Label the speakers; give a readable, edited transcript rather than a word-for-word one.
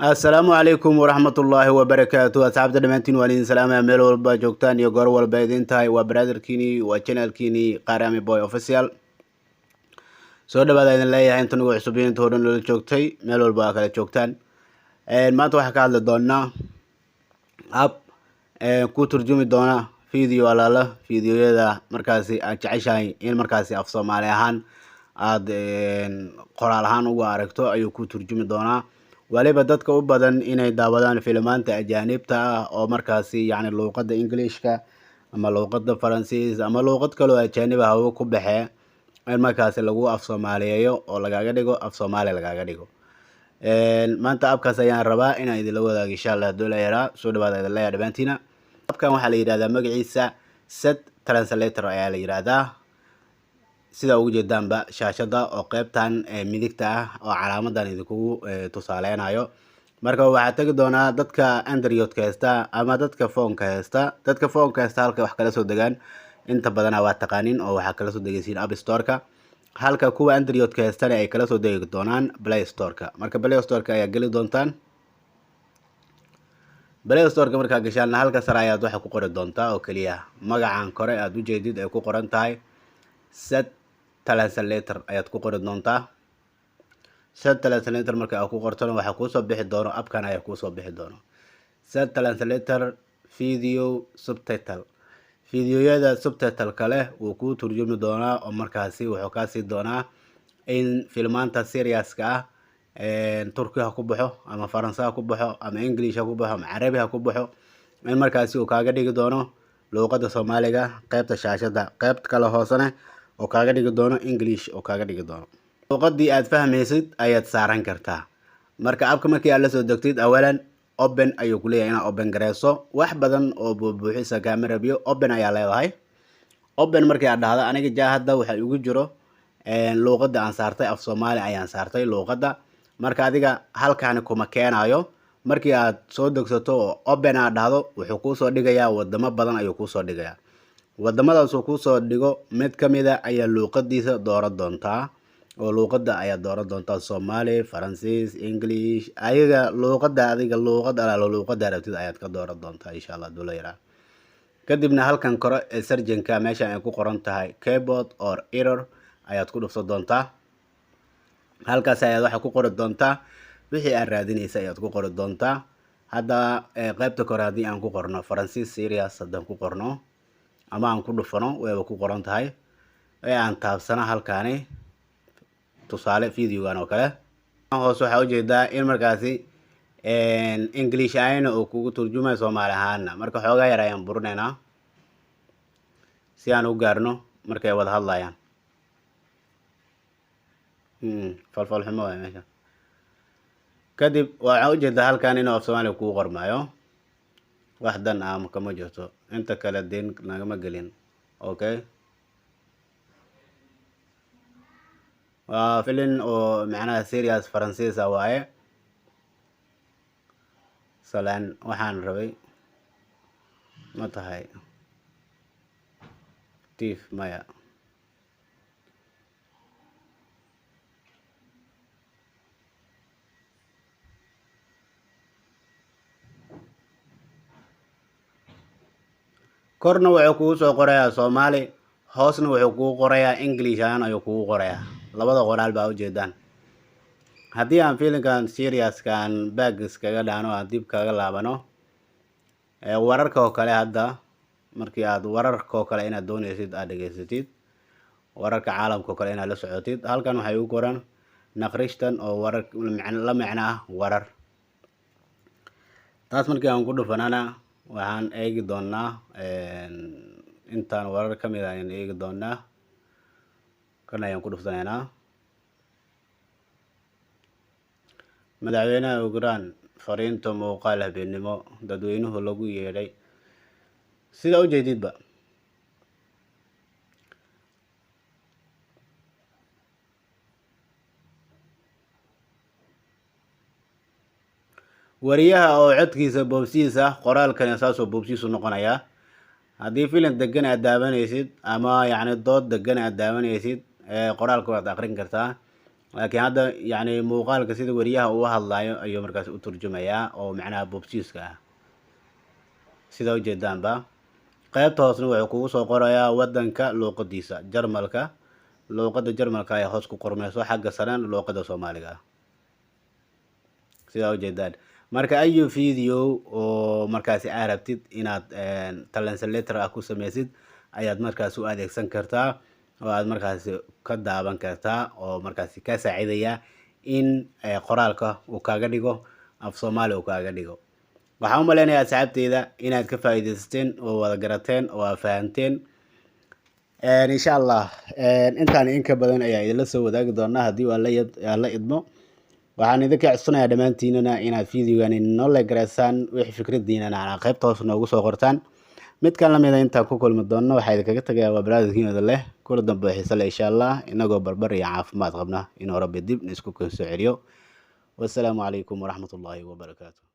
Speaker 1: Assalaamu calaykum waraxmatullaahi wabarakaatu asxaabta dhammaantiin waan idin salaamaya meel walba joogtaan iyo goor walba idin tahay waa brotherkiini waa channelkiini Qarami Boy Official soo dhawaada idin leeyahay inta nagu cusub inta hore nala joogtay meel walba kala joogtaan maanta waxaan ka hadli doonaa app ku turjumi doona video alaala videoyada markaasi aad jeceshahay in markaasi af Soomaali ahaan aad qoraal ahaan ugu aragto ayuu ku turjumi doonaa waliba dadka u badan inay daawadaan filmaanta ajaanibta ah oo markaasi yani luqadda Englishka ama luqadda Faransiis ama luqad kale oo ajaanib ah oo ku baxee in markaasi lagu af Soomaaliyeeyo oo lagaga dhigo af Soomaali lagaga dhigo maanta abkaas ayaan rabaa inaan idin la wadaago insha Allah doolayara soo dhawaada idin leeyahay dhabaantina abkan waxaa la yiraahdaa magaciisa set translator ayaa la yiraahdaa sida ugu jeedaanba shaashada oo qaybtan midigta ah oo calaamadan idinku tusaaleynayo marka waxaa tagi doonaa dadka Android ka haysta ama dadka phone ka haysta halka wax kala soo degaan inta badan waa taqaanin oo waxa kala soo degaysiin App Store ka halka kuwa Android ka haysta ay kala soo degi doonaan Play Store ka marka Play Store ka ayaa gali doontaan Play Store ka marka gashaan halka sare ayaad waxa ku qori doontaa oo kaliya magacan kore aad u jeedid ay ku qoran tahay set translator ayaad ku qori doontaa set translator marka aad ku qortana waxa ku soo bixi doono appkan ayaa ku soo bixi doono set translator video subtitle videoyada subtitle kale uu ku turjumi doonaa oo markaasi wuxuu ka sii doonaa in filmaanta serious ka ah Turkiga ku baxo ama Faransa ku baxo ama English ku baxo ama Carabi ku baxo in markaasi uu kaaga dhigi doono luqadda Soomaaliga qaybta shaashada qaybta kale hoosana oo kaaga dhigi doono English oo kaaga dhigi doono luqadii aad fahmaysid ayaad saaran kartaa marka abka markii aad la soo degtid awalan open ayuu ku leeyahay inaad open gareyso wax badan oo buuxisa camera biyo open ayaa leedahay open markii aad dhahdo aniga jaahada waxa igu jiro luqadda aan saartay af Soomaali ayaan saartay luqadda marka adiga halkaan kuma keenayo markii aad soo degsato oo open aad dhahdo wuxuu ku soo dhigayaa wadamo badan ayuu ku soo dhigayaa wadamadaas uu ku soo dhigo mid kamid ah ayaa luqadiisa dooran doontaa oo luqadda ayaa dooran doontaa Soomaali Faransiis English ayaga luqadda adiga luqadda rabtid ayaad ka dooran doontaa insha Allah doolayara kadibna halkan kore ee surgeonka meesha ay ku qoran tahay keyboard or error ayaad ku dhufsan doontaa halkaas ayaad waxa ku qori doontaa wixii aad raadinaysa ayaad ku qori doontaa hadda qaybta kore hadii aan ku qorno Faransiis serious hadan ku qorno ama aan ku dhufano way ku qoran tahay ee aan taabsana halkaani tusaale videogan oo kale hoos waxa u jeedaa in markaasi English ayna oo kugu turjumay Soomaali ahaan marka xoogaa yar ayaan burneynaa si aan u gaarno markay wada hadlayaan falfal xumo waa meesha kadib waxa u jeedaa halkaan inuu af Soomaali ku qormaayo waxdan aan kama jirto inta kala deen nagama gelin okay فيلن oo macnaha serious Faransiis ah waaye salaan waxaan rabay ma tahay tiif maya korna wuxuu ku soo qorayaa Soomaali hoosna wuxuu ku qorayaa English aan ayuu ku qorayaa labada qoraal baa u jeedaan hadii aan filinkan serious kan bags kaga dhaano aan dib kaga laabano wararka oo kale hadda markii aad wararka oo kale inaad doonaysid aad dhageysatid wararka caalamka oo kale inaad la socotid halkan waxay u qoran naqrishtan oo warar la macna ah warar taas markii aan ku dhufanana waxaan eegi doonaa intaan warar kamid ah aan eegi doonaa kana ayaan ku dhufsanaynaa madaxweynaha Ukraine fariinta muuqaal habeenimo dadweynuhu lagu yeeray sida u jeedidba wariyaha oo codkiisa boobsiisa qoraalkan asaasoo boobsiisu noqonaya hadii filim degan aad daawanaysid ama yani dood degan aad daawanaysid qoraalka waad aqrin kartaa laakiin hadda yacni muuqaalka sida wariyaha uu hadlayo ayuu markaas u turjumayaa oo macnaha boobsiiska ah sida ujeedaanba. qaybta hoosna wuxuu kugu soo qorayaa wadanka luuqadiisa jarmalka, luuqada jarmalka ayaa hoos ku qormayso, xagga sarena luuqada soomaaliga sida ujeedaan. marka ayu video oo markaasi aad rabtid inaad translator ku sameysid ayaad markaas u adeegsan kartaa oo aad markaasi ka daawan kartaa oo markaasi ka saacidaya in qoraalka uu kaaga dhigo af Soomaali uu kaaga dhigo. waxaan u maleynayaa asxaabteyda inaad ka faa'iideysteen oo wada garateen oo aad fahanteen. insha Allah intaan in ka badan ayaa idinla soo wadaagi doonaa haddii la idmo. waxaan idinka codsanayaa dhammaantiinana inaad videogan inoo like gareysaan, wixii fikradiinana qaybta hoos noogu soo qortaan. mid kan lamid ah intaan ku kulmi doonno waxaa idinkaga tagayaa waa barnaamijkiina leh kula dambe xiiso leh insha Allah, inagoo barbar iyo caafimaad qabna inuu Rabbi dib isku soo celiyo. wassalaamu calaykum waraxmatullaahi wabarakaatuh.